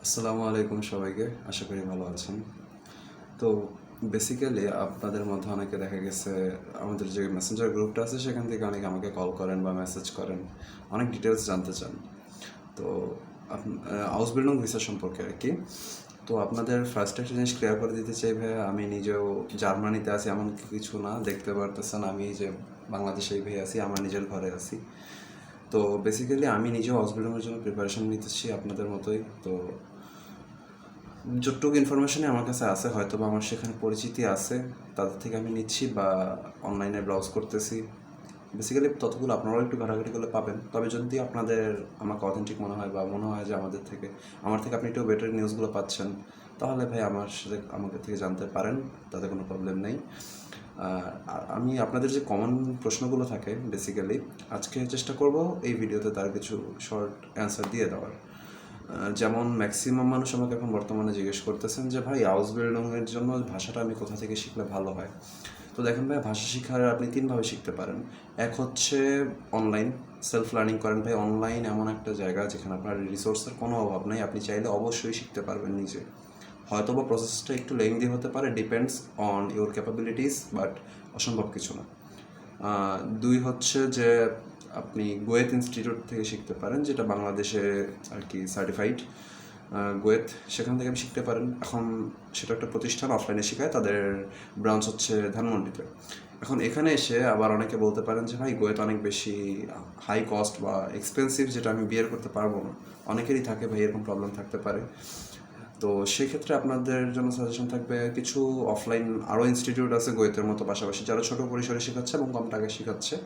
আসসালামু আলাইকুম সবাইকে, আশা করি ভালো আছেন। তো বেসিক্যালি আপনাদের মধ্যে অনেকে দেখা গেছে আমাদের যে মেসেঞ্জার গ্রুপটা আছে সেখান থেকে অনেকে আমাকে কল করেন বা মেসেজ করেন, অনেক ডিটেলস জানতে চান। তো হাউস বিল্ডিং ভিসা সম্পর্কে আর কি। তো আপনাদের ফার্স্ট একটা জিনিস ক্লিয়ার করে দিতে চাই ভাইয়া, আমি নিজেও জার্মানিতে আছি এমন কিছু না, দেখতে পারতেছেন আমি যে বাংলাদেশেই ভাই আছি, আমার নিজের ঘরে আছি। তো বেসিক্যালি আমি নিজেও হাউস বিল্ডিংয়ের জন্য প্রিপারেশন নিতেছি আপনাদের মতোই। তো যতটুকু ইনফরমেশনই আমার কাছে আছে, হয়তো বা আমার সেখানে পরিচিতি আছে, তাদের থেকে আমি নিচ্ছি বা অনলাইনে ব্রাউজ করতেছি। বেসিক্যালি ততগুলো আপনারাও একটু ঘাটাঘাটি করলে পাবেন। তবে যদি আপনাদের আমাকে অথেন্টিক মনে হয় বা মনে হয় যে আমার থেকে আপনি একটু বেটার নিউজগুলো পাচ্ছেন, তাহলে ভাই আমাদের থেকে জানতে পারেন, তাতে কোনো প্রবলেম নেই। আর আমি আপনাদের যে কমন প্রশ্নগুলো থাকে বেসিক্যালি আজকে চেষ্টা করব এই ভিডিওতে তার কিছু শর্ট অ্যান্সার দিয়ে দেওয়ার। যেমন ম্যাক্সিমাম মানুষ আমাকে এখন বর্তমানে জিজ্ঞেস করতেছেন যে ভাই হাউস বিল্ডিংয়ের জন্য ভাষাটা আমি কোথা থেকে শিখলে ভালো হয়। তো দেখেন ভাই, ভাষা শেখার আপনি তিনভাবে শিখতে পারেন। এক হচ্ছে অনলাইন, সেলফ লার্নিং করেন ভাই। অনলাইন এমন একটা জায়গা যেখানে আপনার রিসোর্সের কোনো অভাব নেই, আপনি চাইলে অবশ্যই শিখতে পারবেন নিজে। হয়তো বা প্রসেসটা একটু লেংদি হতে পারে, depends on your capabilities, but অসম্ভব কিছু না। দুই হচ্ছে যে আপনি গোয়েত ইনস্টিটিউট থেকে শিখতে পারেন, যেটা বাংলাদেশে আর কি সার্টিফাইড গোয়েত, সেখান থেকে আপনি শিখতে পারেন। এখন সেটা একটা প্রতিষ্ঠান, অফলাইনে শেখায়, তাদের ব্রাঞ্চ হচ্ছে ধানমন্ডিতে। এখন এখানে এসে আবার অনেকে বলতে পারেন যে ভাই গোয়েত অনেক বেশি হাই কস্ট বা এক্সপেন্সিভ, যেটা আমি বিয়ার করতে পারবো না। অনেকেরই থাকে ভাই, এরকম প্রবলেম থাকতে পারে। তো সেক্ষেত্রে আপনাদের জন্য সাজেশন থাকবে কিছু অফলাইন আরও ইনস্টিটিউট আছে গোয়েতের মতো পাশাপাশি, যারা ছোটো পরিসরে শেখাচ্ছে এবং কম টাকায় শেখাচ্ছে,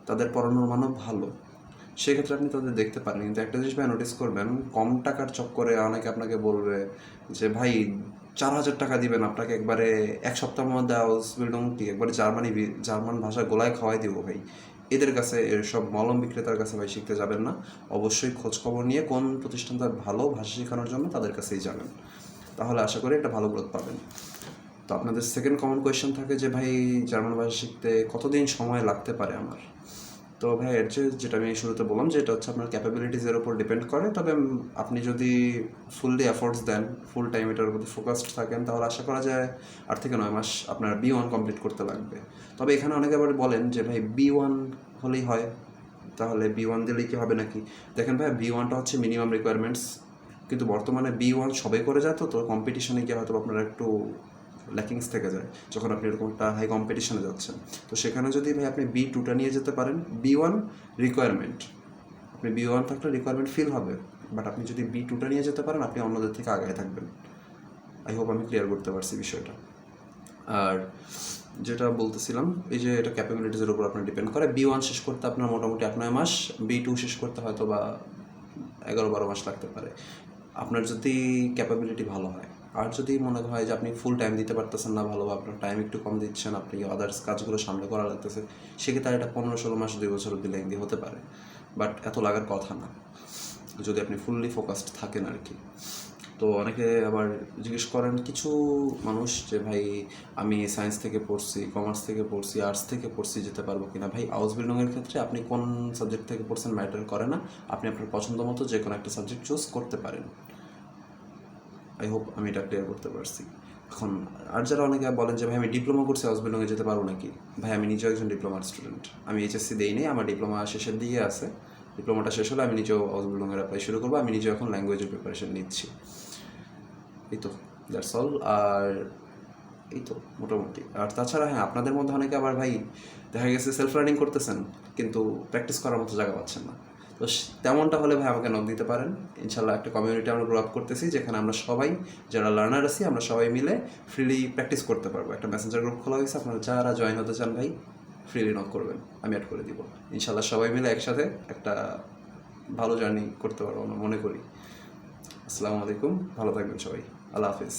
তাদের পড়ানোর মানও ভালো। সেক্ষেত্রে আপনি তাদের দেখতে পারেন। কিন্তু একটা জিনিস ভাই নোটিস করবেন, কম টাকার চক্করে অনেকে আপনাকে বলবে যে ভাই 4,000 টাকা দিবেন, আপনাকে একবারে এক সপ্তাহের মধ্যে হাউস বিল্ডিংটি একবারে জার্মান ভাষা গোলায় খাওয়াই দিব ভাই। এদের কাছে, এসব মলম বিক্রেতার কাছে ভাই শিখতে যাবেন না। অবশ্যই খোঁজখবর নিয়ে কোন প্রতিষ্ঠানটা ভালো ভাষা শেখানোর জন্য তাদের কাছেই যাবেন, তাহলে আশা করি একটা ভালো গ্রোথ পাবেন। তো আপনাদের সেকেন্ড কমন কোয়েশ্চেন থাকে যে ভাই জার্মান ভাষা শিখতে কতদিন সময় লাগতে পারে আমার। তো ভাই এর যেটা আমি শুরুতে বললাম যে এটা হচ্ছে আপনার ক্যাপাবিলিটিসের উপর ডিপেন্ড করে। তবে আপনি যদি ফুললি এফোর্টস দেন, ফুল টাইম এটার প্রতি ফোকাসড থাকেন, তাহলে আশা করা যায় 8 থেকে 9 মাস আপনার B1 কমপ্লিট করতে লাগবে। তবে এখানে অনেকে আবার বলেন যে ভাই B1 হলেই হয়, তাহলে B1 দিলেই কি হবে নাকি? দেখেন ভাই, B1টা হচ্ছে মিনিমাম রিকোয়ারমেন্টস, কিন্তু বর্তমানে B1 সবাই করে যায়। তো কম্পিটিশনে গিয়ে হয়তো আপনারা একটু ল্যাকিংস থেকে যায় যখন আপনি এরকম একটা হাই কম্পিটিশনে যাচ্ছেন। তো সেখানে যদি ভাই আপনি B2টা নিয়ে যেতে পারেন, B1 রিকোয়ারমেন্ট, আপনি B1 থাকলে রিকোয়ারমেন্ট ফিল হবে, বাট আপনি যদি B2টা নিয়ে যেতে পারেন, আপনি অন্যদের থেকে আগায় থাকবেন। আই হোপ আমি ক্লিয়ার করতে পারছি বিষয়টা। আর যেটা বলতেছিলাম, এই যে এটা ক্যাপাবিলিটিসের উপর আপনার ডিপেন্ড করে। B1 শেষ করতে আপনার মোটামুটি 8-9 মাস, B2 শেষ করতে হয়তো বা 11-12 মাস লাগতে পারে, আপনার যদি ক্যাপাবিলিটি ভালো হয়। আর যদি মনে হয় যে আপনি ফুল টাইম দিতে পারতেছেন না ভালো, আপনার টাইম একটু কম দিচ্ছেন, আপনি আদার্স কাজগুলো সামনে করা লাগতেছে, সেক্ষেত্রে এটা 15-16 মাস 2 বছর অব্দি লেংদি হতে পারে, বাট এত লাগার কথা না যদি আপনি ফুললি ফোকাসড থাকেন আর কি। তো অনেকে আবার জিজ্ঞেস করেন কিছু মানুষ যে ভাই আমি সায়েন্স থেকে পড়ছি, কমার্স থেকে পড়ছি, আর্টস থেকে পড়ছি, যেতে পারবো কিনা। ভাই হাউস বিল্ডিংয়ের ক্ষেত্রে আপনি কোন সাবজেক্ট থেকে পড়ছেন ম্যাটার করে না, আপনি আপনার পছন্দ মতো যে কোনো একটা সাবজেক্ট চুজ করতে পারেন। আই হোপ আমি এটা ক্লিয়ার করতে পারছি। এখন আর যারা অনেকে বলেন যে ভাই আমি ডিপ্লোমা করছি, হাউস বিল্ডিংয়ে যেতে পারবো নাকি? ভাই আমি নিজেও একজন ডিপ্লোমার স্টুডেন্ট, আমি এইচএসসি দিই নেই, আমার ডিপ্লোমা শেষের দিকে আছে। ডিপ্লোমাটা শেষ হলে আমি নিজেও হাউস বিল্ডিংয়ের অ্যাপ্লাই শুরু করবো। আমি নিজেও এখন ল্যাঙ্গুয়েজের প্রিপারেশন নিচ্ছি। এই তো, দ্যাটস অল। আর এই তো মোটামুটি। আর তাছাড়া হ্যাঁ, আপনাদের মধ্যে অনেকে আবার ভাই দেখা গেছে সেলফ লার্নিং করতেছেন কিন্তু প্র্যাকটিস করার মতো জায়গা পাচ্ছেন না। তো তেমনটা হলে ভাই আমাকে নক দিতে পারেন। ইনশাল্লাহ একটা কমিউনিটি আমরা গ্রো আপ করতেছি, যেখানে আমরা সবাই যারা লার্নার আছি আমরা সবাই মিলে ফ্রিলি প্র্যাকটিস করতে পারবো। একটা মেসেঞ্জার গ্রুপ খোলা হয়েছে, আপনারা যারা জয়েন হতে চান ভাই ফ্রিলি নক করবেন, আমি অ্যাড করে দিব। ইনশাল্লাহ সবাই মিলে একসাথে একটা ভালো জার্নি করতে পারবো আমরা মনে করি। আসসালামু আলাইকুম, ভালো থাকবেন সবাই, আল্লাহ হাফিজ।